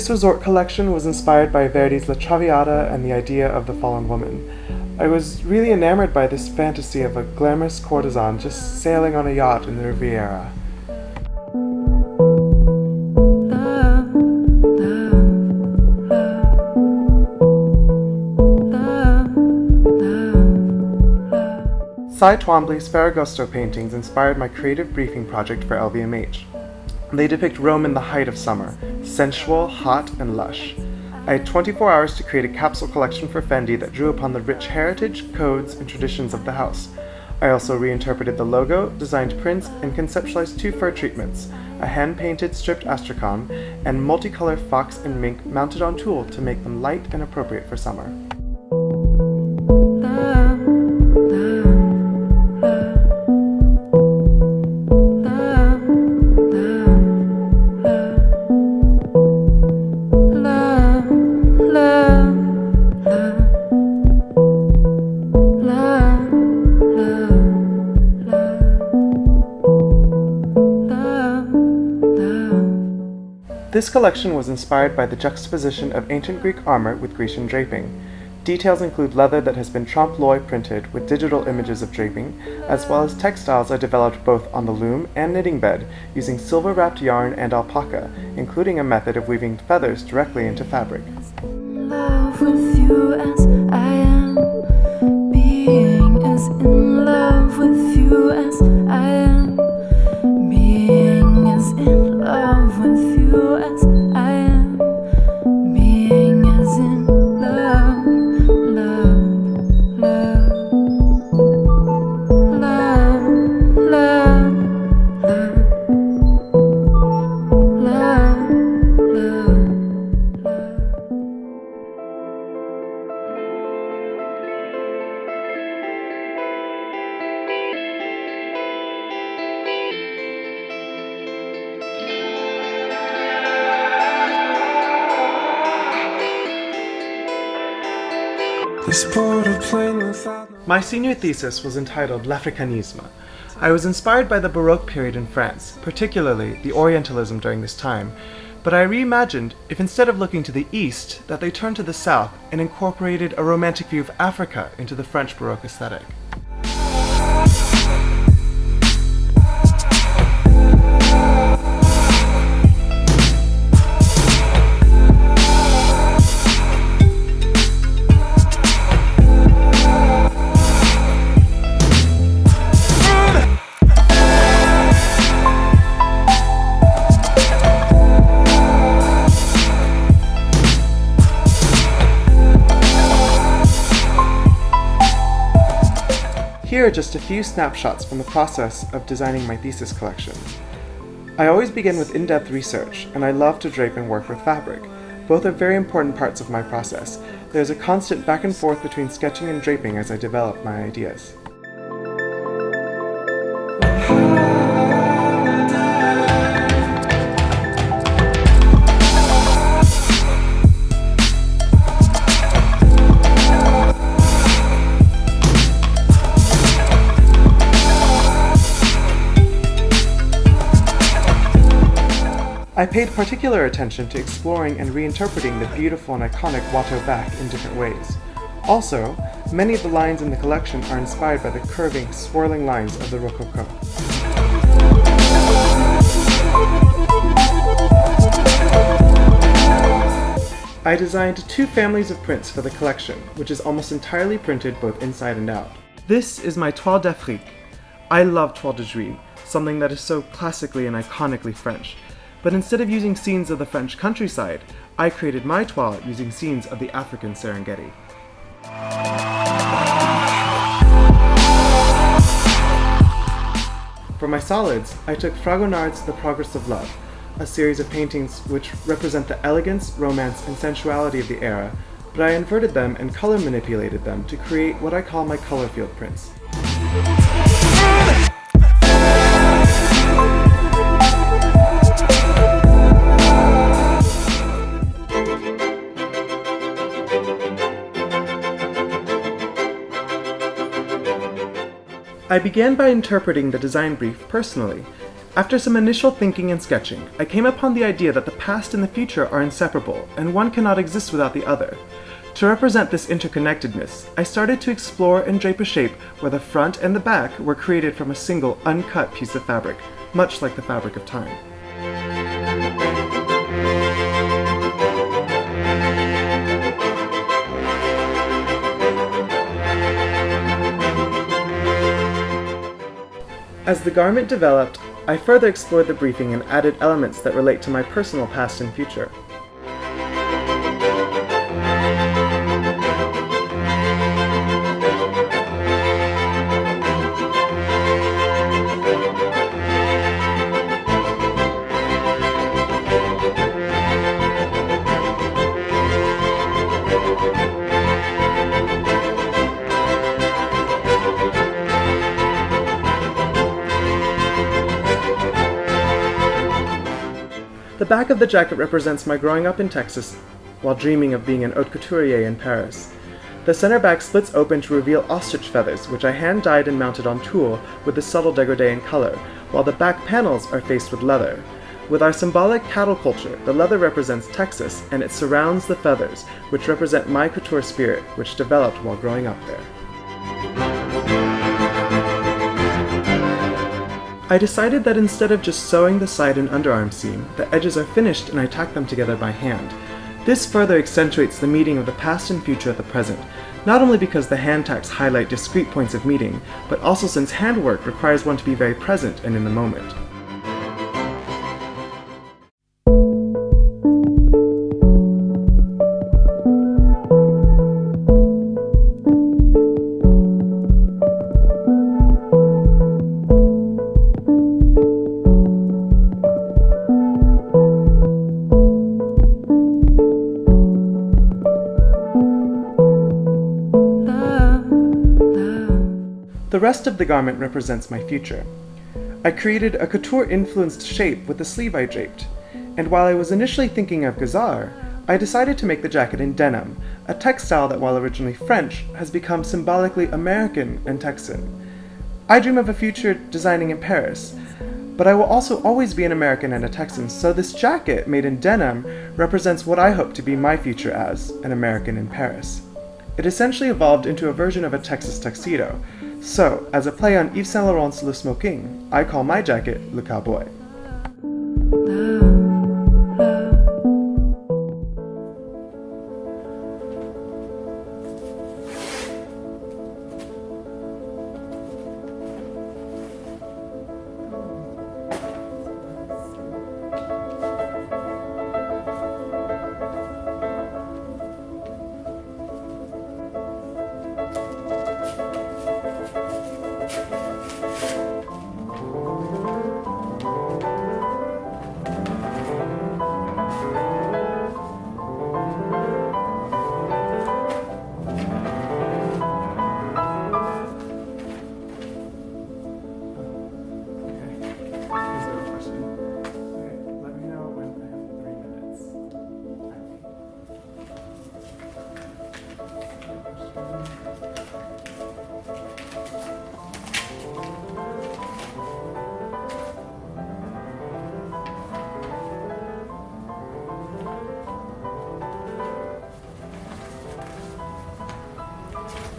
This resort collection was inspired by Verdi's La Traviata and the idea of the fallen woman. I was really enamored by this fantasy of a glamorous courtesan just sailing on a yacht in the Riviera. Cy Twombly's Ferragosto paintings inspired my creative briefing project for LVMH. They depict Rome in the height of summer, sensual, hot, and lush. I had 24 hours to create a capsule collection for Fendi that drew upon the rich heritage, codes, and traditions of the house. I also reinterpreted the logo, designed prints, and conceptualized 2 fur treatments, a hand-painted stripped astrakhan, and multicolor fox and mink mounted on tulle to make them light and appropriate for summer. This collection was inspired by the juxtaposition of ancient Greek armor with Grecian draping. Details include leather that has been trompe l'oeil printed with digital images of draping, as well as textiles I developed both on the loom and knitting bed using silver-wrapped yarn and alpaca, including a method of weaving feathers directly into fabric. Love with you as I am, being as in love with you as I am, being as in love with you as I am, being as in love, love, love, love, love, love, love, love, love. My senior thesis was entitled L'Africanisme. I was inspired by the Baroque period in France, particularly the Orientalism during this time, but I reimagined, if instead of looking to the east, that they turned to the south and incorporated a romantic view of Africa into the French Baroque aesthetic. Here are just a few snapshots from the process of designing my thesis collection. I always begin with in-depth research, and I love to drape and work with fabric. Both are very important parts of my process. There's a constant back and forth between sketching and draping as I develop my ideas. I paid particular attention to exploring and reinterpreting the beautiful and iconic Watteau back in different ways. Also, many of the lines in the collection are inspired by the curving, swirling lines of the Rococo. I designed 2 families of prints for the collection, which is almost entirely printed both inside and out. This is my Toile d'Afrique. I love Toile de Juillet, something that is so classically and iconically French. But instead of using scenes of the French countryside, I created my toile using scenes of the African Serengeti. For my solids, I took Fragonard's The Progress of Love, a series of paintings which represent the elegance, romance, and sensuality of the era, but I inverted them and color manipulated them to create what I call my color field prints. I began by interpreting the design brief personally, After some initial thinking and sketching, I came upon the idea that the past and the future are inseparable, and one cannot exist without the other. To represent this interconnectedness, I started to explore and drape a shape where the front and the back were created from a single uncut piece of fabric, much like the fabric of time. As the garment developed, I further explored the briefing and added elements that relate to my personal past and future. The back of the jacket represents my growing up in Texas while dreaming of being an haute couturier in Paris. The center back splits open to reveal ostrich feathers, which I hand-dyed and mounted on tulle with a subtle dégradé in color, while the back panels are faced with leather. With our symbolic cattle culture, the leather represents Texas, and it surrounds the feathers, which represent my couture spirit, which developed while growing up there. I decided that instead of just sewing the side and underarm seam, the edges are finished and I tack them together by hand. This further accentuates the meeting of the past and future at the present, not only because the hand tacks highlight discrete points of meeting, but also since handwork requires one to be very present and in the moment. The rest of the garment represents my future. I created a couture-influenced shape with the sleeve I draped, and while I was initially thinking of gazar, I decided to make the jacket in denim, a textile that, while originally French, has become symbolically American and Texan. I dream of a future designing in Paris, but I will also always be an American and a Texan, so this jacket, made in denim, represents what I hope to be my future as an American in Paris. It essentially evolved into a version of a Texas tuxedo, so, as a play on Yves Saint Laurent's Le Smoking, I call my jacket Le Cowboy.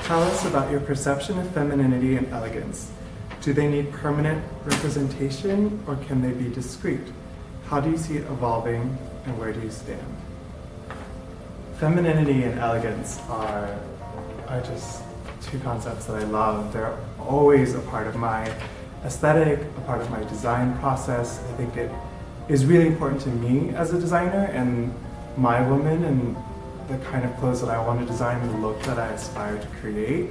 Tell us about your perception of femininity and elegance. Do they need permanent representation or can they be discrete? How do you see it evolving and where do you stand? Femininity and elegance are just two concepts that I love. They're always a part of my aesthetic, a part of my design process. I think it is really important to me as a designer and my woman and the kind of clothes that I want to design, the look that I aspire to create.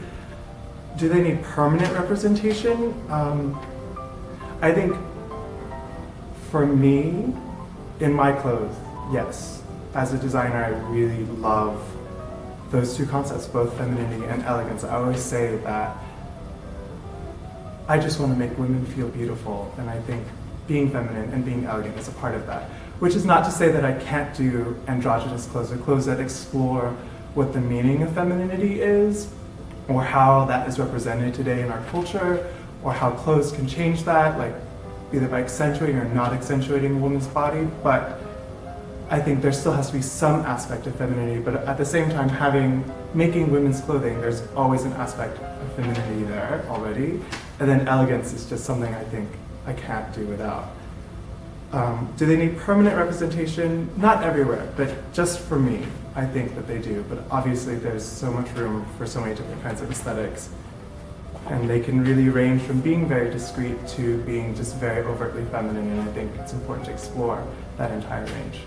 Do they need permanent representation? I think for me, in my clothes, yes. As a designer, I really love those two concepts, both femininity and elegance. I always say that I just want to make women feel beautiful, and I think being feminine and being elegant is a part of that. Which is not to say that I can't do androgynous clothes or clothes that explore what the meaning of femininity is, or how that is represented today in our culture, or how clothes can change that. Like, either by accentuating or not accentuating a woman's body, but I think there still has to be some aspect of femininity, but at the same time, making women's clothing, there's always an aspect of femininity there already, and then elegance is just something I think I can't do without. Do they need permanent representation? Not everywhere, but just for me, I think that they do. But obviously, there's so much room for so many different kinds of aesthetics, and they can really range from being very discreet to being just very overtly feminine, and I think it's important to explore that entire range.